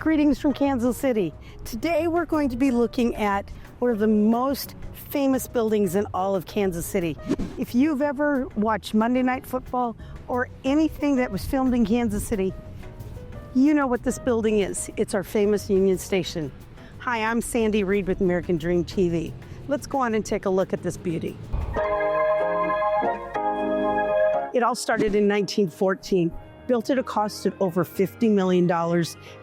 Greetings from Kansas City. Today we're going to be looking at one of the most famous buildings in all of Kansas City. If you've ever watched Monday Night Football or anything that was filmed in Kansas City, you know what this building is. It's our famous Union Station. Hi, I'm Sandi Reed with American Dream TV. Let's go on and take a look at this beauty. It all started in 1914. Built at a cost of over $50 million,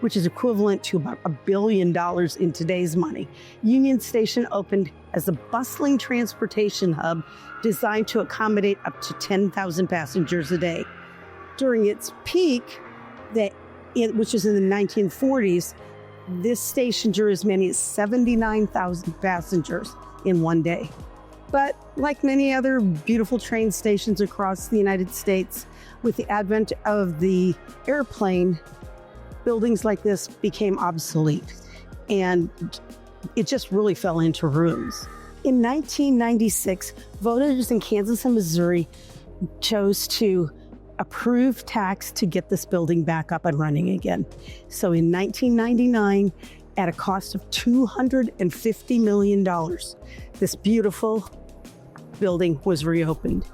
which is equivalent to about $1 billion in today's money. Union Station opened as a bustling transportation hub designed to accommodate up to 10,000 passengers a day. During its peak, which is in the 1940s, this station drew as many as 79,000 passengers in one day. But like many other beautiful train stations across the United States, with the advent of the airplane, buildings like this became obsolete, and it just really fell into ruins. In 1996, voters in Kansas and Missouri chose to approve tax to get this building back up and running again. So in 1999, at a cost of $250 million, this beautiful building was reopened.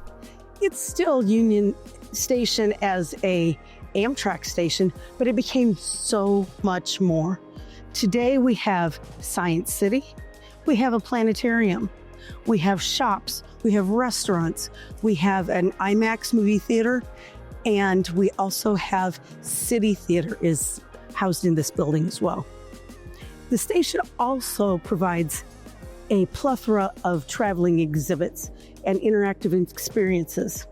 It's still Union Station as a Amtrak station, but it became so much more. Today we have Science City, we have a planetarium, we have shops, we have restaurants, we have an IMAX movie theater, and we also have City Theater is housed in this building as well. The station also provides a plethora of traveling exhibits and interactive experiences.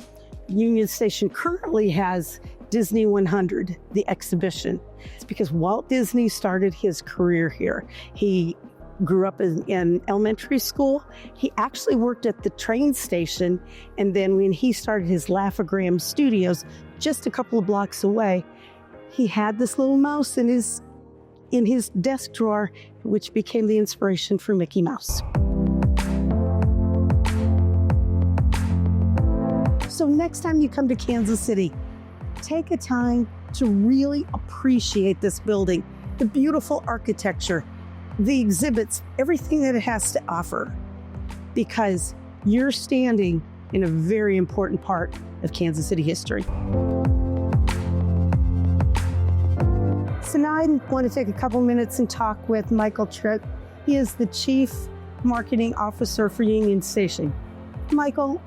Union Station currently has Disney 100, the exhibition. It's because Walt Disney started his career here. He grew up in elementary school. He actually worked at the train station, and then when he started his Laugh-O-Gram Studios just a couple of blocks away, he had this little mouse in his desk drawer, which became the inspiration for Mickey Mouse. So next time you come to Kansas City, take a time to really appreciate this building, the beautiful architecture, the exhibits, everything that it has to offer, because you're standing in a very important part of Kansas City history. So now I want to take a couple minutes and talk with Michael Tritt. He is the Chief Marketing Officer for Union Station. Michael,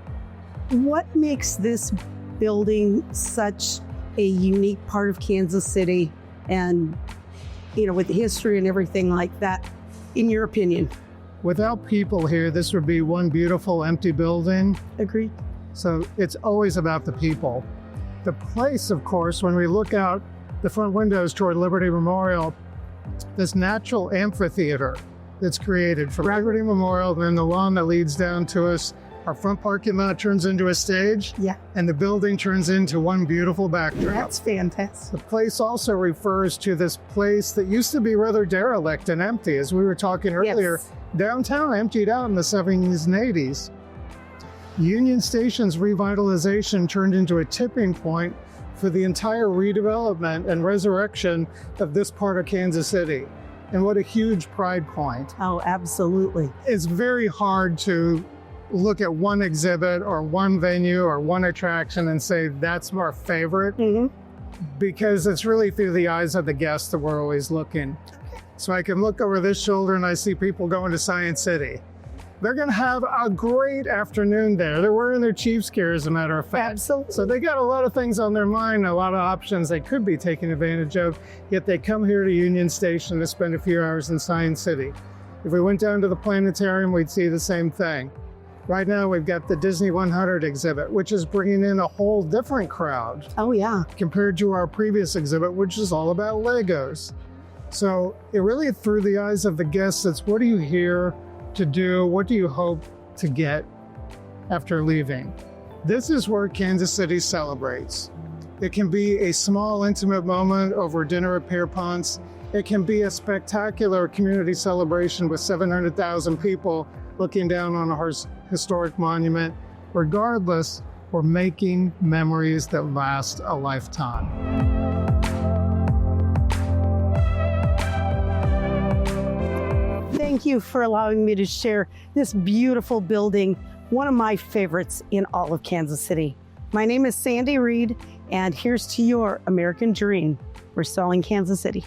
what makes this building such a unique part of Kansas City, and, you know, with the history and everything like that, in your opinion? Without people here, this would be one beautiful empty building. Agreed. So it's always about the people. The place, of course, when we look out the front windows toward Liberty Memorial, this natural amphitheater that's created for Liberty Memorial, and then the lawn that leads down to us. Our front parking lot turns into a stage, and the building turns into one beautiful backdrop. That's fantastic. The place also refers to this place that used to be rather derelict and empty, as we were talking earlier. Yes. Downtown emptied out in the 70s and 80s. Union Station's revitalization turned into a tipping point for the entire redevelopment and resurrection of this part of Kansas City. And what a huge pride point. Oh, absolutely. It's very hard to look at one exhibit or one venue or one attraction and say that's our favorite, because it's really through the eyes of the guests that we're always looking. So I can look over this shoulder and I see people going to Science City. They're going to have a great afternoon there. They're wearing their Chiefs gear, as a matter of fact. Absolutely. So they got a lot of things on their mind, a lot of options they could be taking advantage of, yet they come here to Union Station to spend a few hours in Science City. If we went down to the planetarium, we'd see the same thing. Right now, we've got the Disney 100 exhibit, which is bringing in a whole different crowd. Oh, yeah. Compared to our previous exhibit, which is all about Legos. So it really, through the eyes of the guests, it's what are you here to do? What do you hope to get after leaving? This is where Kansas City celebrates. It can be a small, intimate moment over dinner at Pierpont's. It can be a spectacular community celebration with 700,000 people looking down on a historic monument. Regardless, we're making memories that last a lifetime. Thank you for allowing me to share this beautiful building, one of my favorites in all of Kansas City. My name is Sandi Reed, and here's to your American dream. We're selling Kansas City.